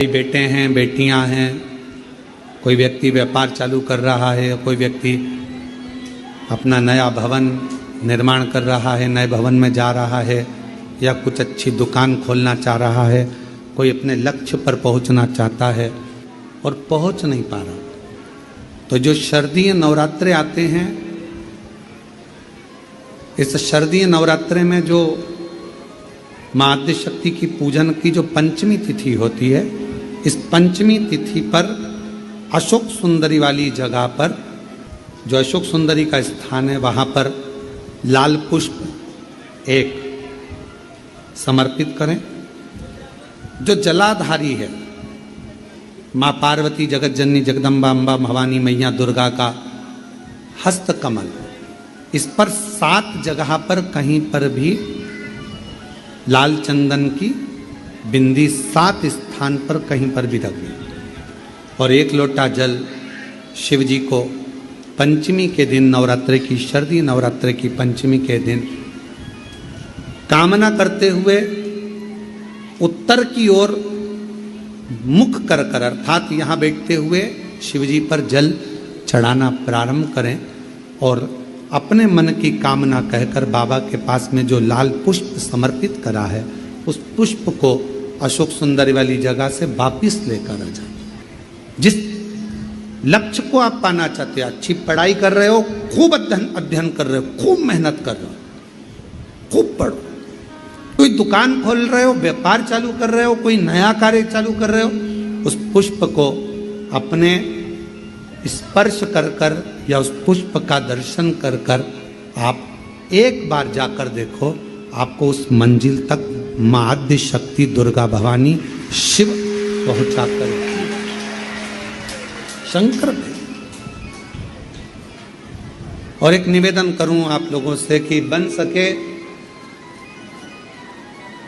कोई बेटे हैं, बेटियां हैं, कोई व्यक्ति व्यापार चालू कर रहा है, कोई व्यक्ति अपना नया भवन निर्माण कर रहा है, नए भवन में जा रहा है, या कुछ अच्छी दुकान खोलना चाह रहा है, कोई अपने लक्ष्य पर पहुंचना चाहता है और पहुंच नहीं पा रहा। तो जो शारदीय नवरात्रे आते हैं, इस शारदीय नवरात्रे में जो मां आद्यशक्ति की पूजन की जो पंचमी तिथि होती है, इस पंचमी तिथि पर अशोक सुंदरी वाली जगह पर, जो अशोक सुंदरी का स्थान है, वहां पर लाल पुष्प एक समर्पित करें। जो जलाधारी है, मां पार्वती, जगत जननी, जगदम्बा, अम्बा, भवानी, मैया दुर्गा का हस्त कमल, इस पर 7 जगह पर कहीं पर भी लाल चंदन की बिंदी 7 स्थान पर कहीं पर भी रख दी, और 1 लोटा जल शिव जी को पंचमी के दिन, नवरात्रि की, शारदीय नवरात्रि की पंचमी के दिन कामना करते हुए उत्तर की ओर मुख कर कर, अर्थात यहाँ बैठते हुए शिव जी पर जल चढ़ाना प्रारंभ करें, और अपने मन की कामना कहकर बाबा के पास में जो लाल पुष्प समर्पित करा है, उस पुष्प को अशोक सुंदरी वाली जगह से वापिस लेकर आ जाए। जिस लक्ष्य को आप पाना चाहते हो, अच्छी पढ़ाई कर रहे हो, खूब अध्ययन कर रहे हो, खूब मेहनत कर रहे हो, खूब पढ़ो, कोई दुकान खोल रहे हो, व्यापार चालू कर रहे हो, कोई नया कार्य चालू कर रहे हो, उस पुष्प को अपने स्पर्श कर कर या उस पुष्प का दर्शन कर कर आप एक बार जाकर देखो, आपको उस मंजिल तक मां आद्यशक्ति दुर्गा भवानी शिव पहुंचा कर शंकर भी। और एक निवेदन करूं आप लोगों से कि बन सके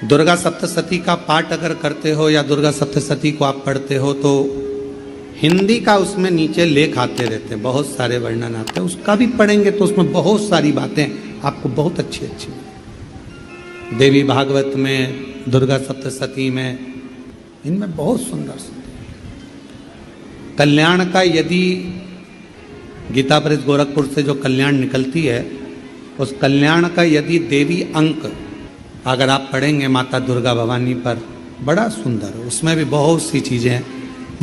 दुर्गा सप्तशती का पाठ अगर करते हो या दुर्गा सप्तशती को आप पढ़ते हो, तो हिंदी का उसमें नीचे लेख आते रहते हैं, बहुत सारे वर्णन आते हैं, उसका भी पढ़ेंगे तो उसमें बहुत सारी बातें आपको बहुत अच्छी अच्छी, देवी भागवत में, दुर्गा सप्तशती में, इनमें बहुत सुंदर सुंदर कल्याण का, यदि गीता प्रेस गोरखपुर से जो कल्याण निकलती है, उस कल्याण का यदि देवी अंक अगर आप पढ़ेंगे माता दुर्गा भवानी पर, बड़ा सुंदर, उसमें भी बहुत सी चीजें,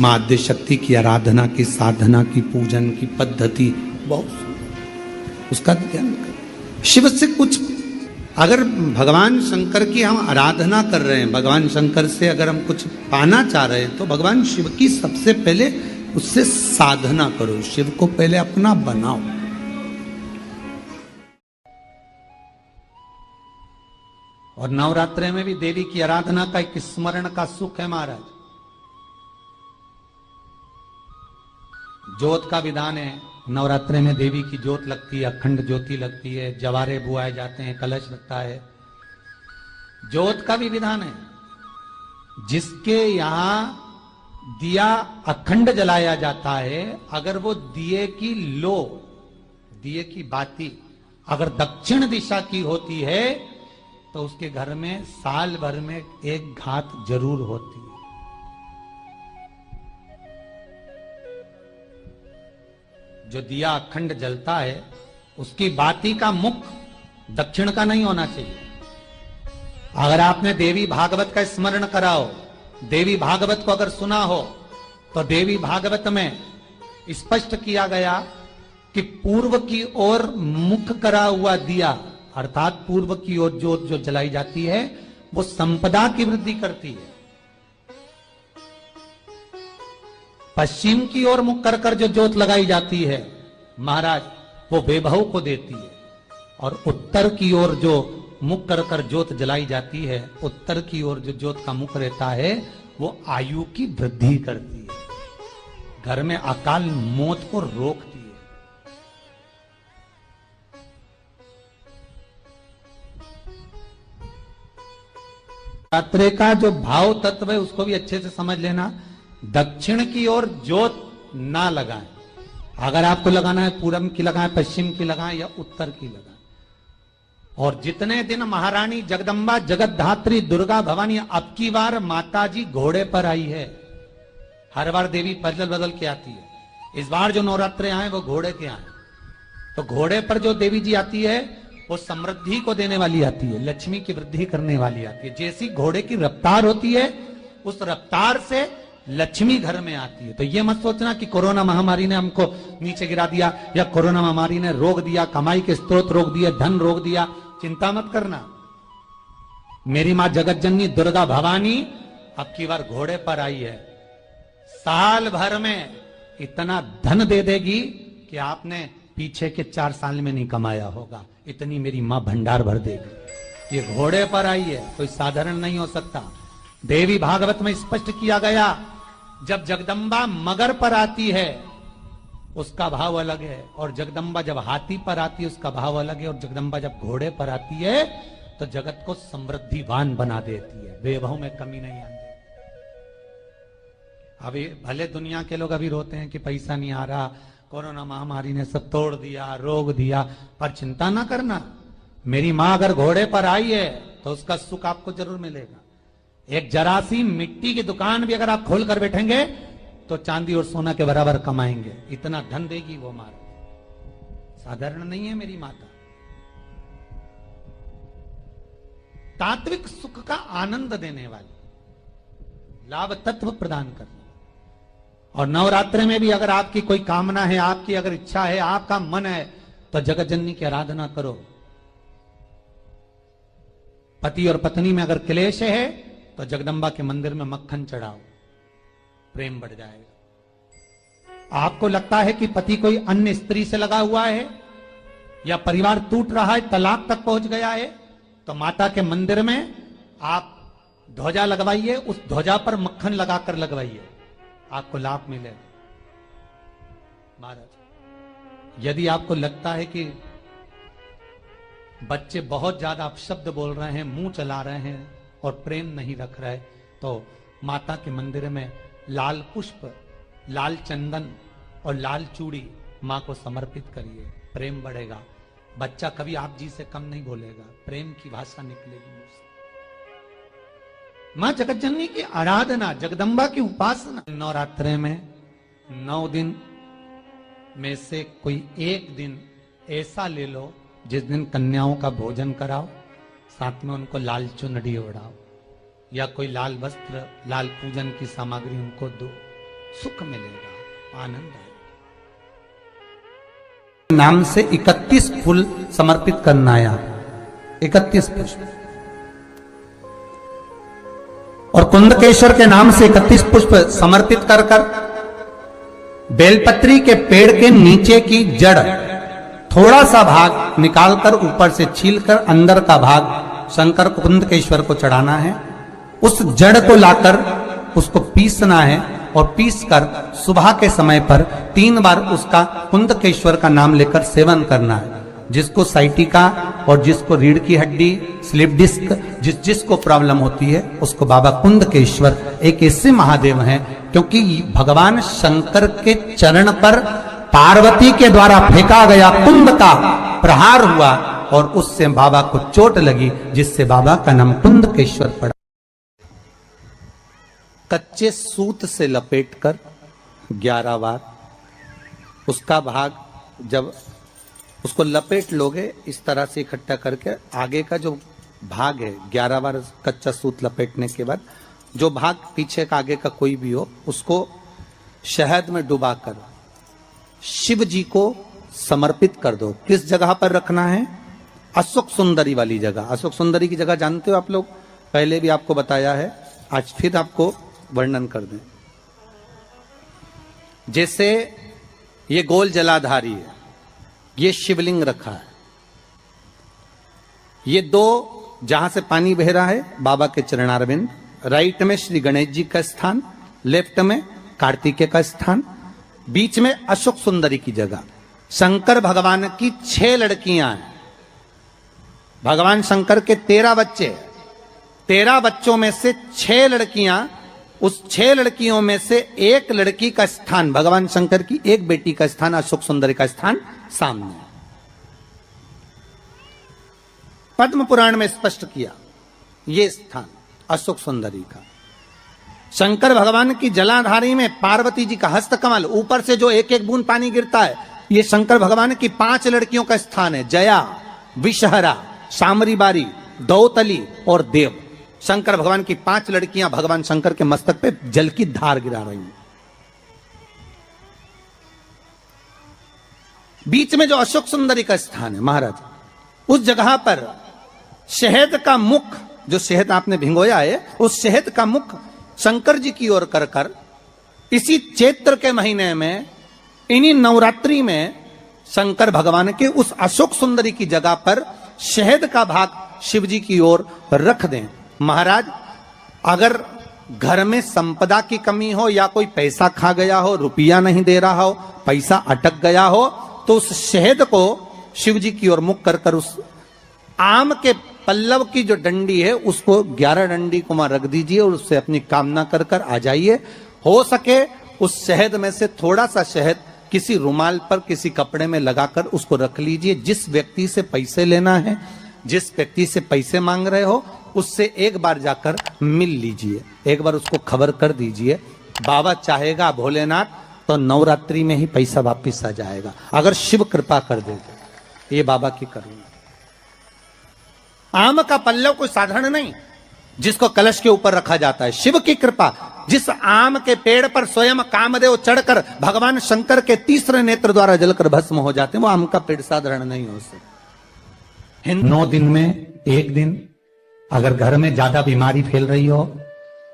मां आद्यशक्ति की आराधना की, साधना की, पूजन की पद्धति बहुत सुंदर, उसका ध्यान करें। शिव से कुछ, अगर भगवान शंकर की हम आराधना कर रहे हैं, भगवान शंकर से अगर हम कुछ पाना चाह रहे हैं, तो भगवान शिव की सबसे पहले उससे साधना करो, शिव को पहले अपना बनाओ। और नवरात्रे में भी देवी की आराधना का एक स्मरण का सुख है महाराज। ज्योत का विधान है, नवरात्रे में देवी की ज्योत लगती है, अखंड ज्योति लगती है, जवारे बुआए जाते हैं, कलश लगता है, ज्योत का भी विधान है। जिसके यहां दिया अखंड जलाया जाता है, अगर वो दिए की लो, दिए की बाती अगर दक्षिण दिशा की होती है, तो उसके घर में साल भर में एक घात जरूर होती है। जो दिया अखंड जलता है, उसकी बाती का मुख दक्षिण का नहीं होना चाहिए। अगर आपने देवी भागवत का स्मरण कराओ, देवी भागवत को अगर सुना हो, तो देवी भागवत में स्पष्ट किया गया कि पूर्व की ओर मुख करा हुआ दिया, अर्थात पूर्व की ओर ज्योत जो जलाई जाती है, वो संपदा की वृद्धि करती है। पश्चिम की ओर मुख कर कर जो ज्योत लगाई जाती है महाराज, वो वैभव को देती है। और उत्तर की ओर जो मुख कर कर ज्योत जलाई जाती है, उत्तर की ओर जो ज्योत का मुख रहता है, वो आयु की वृद्धि करती है, घर में अकाल मौत को रोकती है। नवरात्रे का जो भाव तत्व है, उसको भी अच्छे से समझ लेना। दक्षिण की ओर ज्योत ना लगाएं, अगर आपको लगाना है पूरब की लगाएं, पश्चिम की लगाएं या उत्तर की लगाएं। और जितने दिन महारानी जगदम्बा जगत धात्री दुर्गा भवानी अब की बार माता जी घोड़े पर आई है, हर बार देवी बदल बदल के आती है। इस बार जो नवरात्रे आए वो घोड़े के आए, तो घोड़े पर जो देवी जी आती है वो समृद्धि को देने वाली आती है, लक्ष्मी की वृद्धि करने वाली आती है। जैसी घोड़े की रफ्तार होती है उस रफ्तार से लक्ष्मी घर में आती है। तो ये मत सोचना कि कोरोना महामारी ने हमको नीचे गिरा दिया या कोरोना महामारी ने रोक दिया, कमाई के स्रोत रोक दिए, धन रोक दिया। चिंता मत करना, मेरी मां जगत जननी दुर्गा भवानी अब की बार घोड़े पर आई है। साल भर में इतना धन दे देगी कि आपने पीछे के 4 साल में नहीं कमाया होगा, इतनी मेरी मां भंडार भर देगी। ये घोड़े पर आई है, कोई साधारण नहीं हो सकता। देवी भागवत में स्पष्ट किया गया, जब जगदम्बा मगर पर आती है उसका भाव अलग है, और जगदम्बा जब हाथी पर आती है उसका भाव अलग है, और जगदम्बा जब घोड़े पर आती है तो जगत को समृद्धिवान बना देती है, वैभव में कमी नहीं आती। अभी भले दुनिया के लोग अभी रोते हैं कि पैसा नहीं आ रहा, कोरोना महामारी ने सब तोड़ दिया, रोक दिया, पर चिंता ना करना, मेरी मां अगर घोड़े पर आई है तो उसका सुख आपको जरूर मिलेगा। एक जरासी मिट्टी की दुकान भी अगर आप खोल कर बैठेंगे तो चांदी और सोना के बराबर कमाएंगे, इतना धन देगी वो मां। साधारण नहीं है मेरी माता। तात्विक सुख का आनंद देने वाली, लाभ तत्व प्रदान करने। और नवरात्रि में भी अगर आपकी कोई कामना है, आपकी अगर इच्छा है, आपका मन है, तो जगत जननी की आराधना करो। पति और पत्नी में अगर क्लेश है तो जगदम्बा के मंदिर में मक्खन चढ़ाओ, प्रेम बढ़ जाएगा। आपको लगता है कि पति कोई अन्य स्त्री से लगा हुआ है या परिवार टूट रहा है, तलाक तक पहुंच गया है, तो माता के मंदिर में आप ध्वजा लगवाइए, उस ध्वजा पर मक्खन लगाकर लगवाइए, आपको लाभ मिलेगा। महाराज, यदि आपको लगता है कि बच्चे बहुत ज्यादा अपशब्द बोल रहे हैं, मुंह चला रहे हैं और प्रेम नहीं रख रहे, तो माता के मंदिर में लाल पुष्प, लाल चंदन और लाल चूड़ी मां को समर्पित करिए, प्रेम बढ़ेगा। बच्चा कभी आप जी से कम नहीं बोलेगा, प्रेम की भाषा निकलेगी मुझसे। मां जगत जननी की आराधना, जगदम्बा की उपासना। नवरात्रे में 9 दिन में से कोई एक दिन ऐसा ले लो जिस दिन कन्याओं का भोजन कराओ, साथ में उनको लाल चुनरी ओढ़ाओ या कोई लाल वस्त्र, लाल पूजन की सामग्री उनको दो, सुख मिलेगा, आनंद आएगा। नाम से 31 फूल समर्पित करना है, 31 पुष्प, और कुंदकेश्वर के नाम से 31 पुष्प समर्पित कर कर बेलपत्री के पेड़ के नीचे की जड़ थोड़ा सा भाग निकालकर ऊपर से छीलकर अंदर का भाग शंकर कुंदकेश्वर को चढ़ाना है। उस जड़ को लाकर उसको पीसना है और पीसकर सुबह के समय पर 3 बार उसका कुंदकेश्वर का नाम लेकर सेवन करना है। जिसको साइटिका और जिसको रीढ़ की हड्डी, स्लिप डिस्क, जिसको प्रॉब्लम होती है उसको बाबा कुंदकेश्वर एक ऐसे महादेव हैं, क्योंकि भगवान शंकर के चरण पर पार्वती के द्वारा फेंका गया कुंद का प्रहार हुआ और उससे बाबा को चोट लगी, जिससे बाबा का नाम कुंदकेश्वर पड़ा। कच्चे सूत से लपेटकर 11 बार उसका भाग, जब उसको लपेट लोगे इस तरह से इकट्ठा करके, आगे का जो भाग है 11 बार कच्चा सूत लपेटने के बाद जो भाग पीछे का आगे का कोई भी हो उसको शहद में डुबाकर शिव जी को समर्पित कर दो। किस जगह पर रखना है? अशोक सुंदरी वाली जगह। अशोक सुंदरी की जगह जानते हो आप लोग, पहले भी आपको बताया है, आज फिर आपको वर्णन कर दें। जैसे ये गोल जलाधारी है, ये शिवलिंग रखा है, ये 2 जहां से पानी बह रहा है बाबा के चरणारविंद, राइट में श्री गणेश जी का स्थान, लेफ्ट में कार्तिकेय का स्थान, बीच में अशोक सुंदरी की जगह। शंकर भगवान की 6 लड़कियां हैं। भगवान शंकर के 13 बच्चे, 13 बच्चों में से 6 लड़कियां, उस 6 लड़कियों में से एक लड़की का स्थान, भगवान शंकर की एक बेटी का स्थान, अशोक सुंदरी का स्थान सामने। पद्म पुराण में स्पष्ट किया ये स्थान अशोक सुंदरी का। शंकर भगवान की जलाधारी में पार्वती जी का हस्तकमल, ऊपर से जो एक एक बूंद पानी गिरता है, ये शंकर भगवान की 5 लड़कियों का स्थान है। जया, विषहरा, सामरी बारी, दौतली और देव। शंकर भगवान की 5 लड़कियां भगवान शंकर के मस्तक पे जल की धार गिरा रही हैं। बीच में जो अशोक सुंदरी का स्थान है महाराज, उस जगह पर शहद का मुख, जो शहद आपने भिंगोया है, उस शहद का मुख शंकर जी की ओर कर कर इसी चैत्र के महीने में, इन्हीं नवरात्रि में शंकर भगवान के उस अशोक सुंदरी की जगह पर शहद का भाग शिव जी की ओर रख दें। महाराज, अगर घर में संपदा की कमी हो या कोई पैसा खा गया हो, रुपया नहीं दे रहा हो, पैसा अटक गया हो, तो उस शहद को शिव जी की ओर मुख कर कर उस आम के पल्लव की जो डंडी है उसको 11 डंडी को वहां रख दीजिए और उससे अपनी कामना कर कर आ जाइए। हो सके उस शहद में से थोड़ा सा शहद किसी रुमाल पर, किसी कपड़े में लगाकर उसको रख लीजिए। जिस व्यक्ति से पैसे लेना है, जिस व्यक्ति से पैसे मांग रहे हो, उससे एक बार जाकर मिल लीजिए, एक बार उसको खबर कर दीजिए। बाबा चाहेगा भोलेनाथ तो नवरात्रि में ही पैसा वापिस आ जाएगा, अगर शिव कृपा कर देगा। ये बाबा की करुणा। आम का पल्लव कोई साधारण नहीं जिसको कलश के ऊपर रखा जाता है, शिव की कृपा। जिस आम के पेड़ पर स्वयं कामदेव चढ़कर भगवान शंकर के तीसरे नेत्र द्वारा जलकर भस्म हो जाते हैं, वो आम का पेड़ साधारण नहीं हो सकता। 9 दिन में 1 दिन अगर घर में ज्यादा बीमारी फैल रही हो,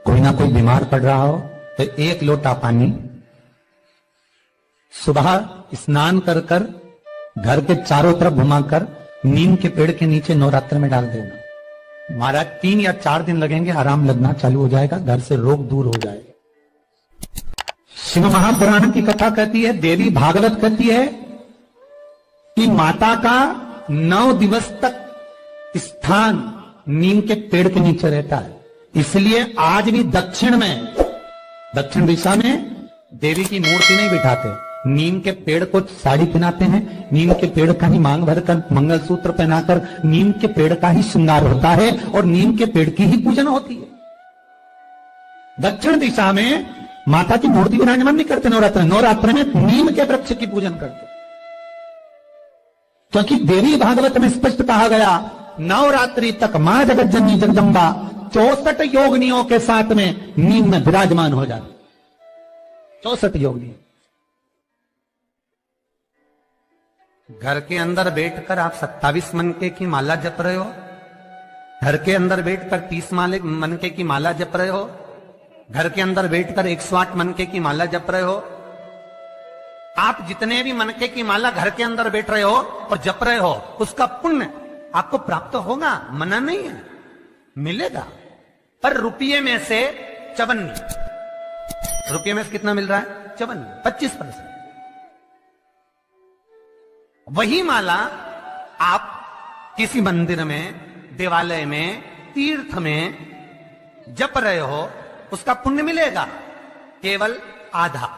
कोई ना कोई बीमार पड़ रहा हो, तो 1 लोटा पानी सुबह स्नान कर कर घर के चारों तरफ घुमाकर नीम के पेड़ के नीचे नवरात्र में डाल देना। महाराज 3 या 4 दिन लगेंगे, आराम लगना चालू हो जाएगा, घर से रोग दूर हो जाएगा। शिव महापुराण की कथा कहती है, देवी भागवत कहती है कि माता का 9 दिवस तक स्थान नीम के पेड़ के नीचे रहता है। इसलिए आज भी दक्षिण दिशा में देवी की मूर्ति नहीं बिठाते, नीम के पेड़ को साड़ी पहनाते हैं, नीम के पेड़ का ही मांग भरकर मंगलसूत्र पहनाकर नीम के पेड़ का ही श्रृंगार होता है और नीम के पेड़ की ही पूजन होती है। दक्षिण दिशा में माता की मूर्ति विराजमान नहीं करते नवरात्र में नीम के वृक्ष की पूजन करते, क्योंकि देवी भागवत में स्पष्ट कहा गया, नवरात्रि तक मां जगत जननी जगदम्बा 64 योगिनियों के साथ में नीम में विराजमान हो जाती। 64 योगिनी। घर के अंदर बैठकर आप 27 मनके की माला जप रहे हो, घर के अंदर बैठकर 30 मनके की माला जप रहे हो, घर के अंदर बैठकर 108 मनके की माला जप रहे हो। आप जितने भी मनके की माला घर के अंदर बैठ रहे हो और जप रहे हो, उसका पुण्य आपको प्राप्त होगा, मना नहीं है, मिलेगा। पर रुपये में से 54, रुपये में से कितना मिल रहा है? 54, 25%। वही माला आप किसी मंदिर में, देवालय में, तीर्थ में जप रहे हो, उसका पुण्य मिलेगा केवल आधा।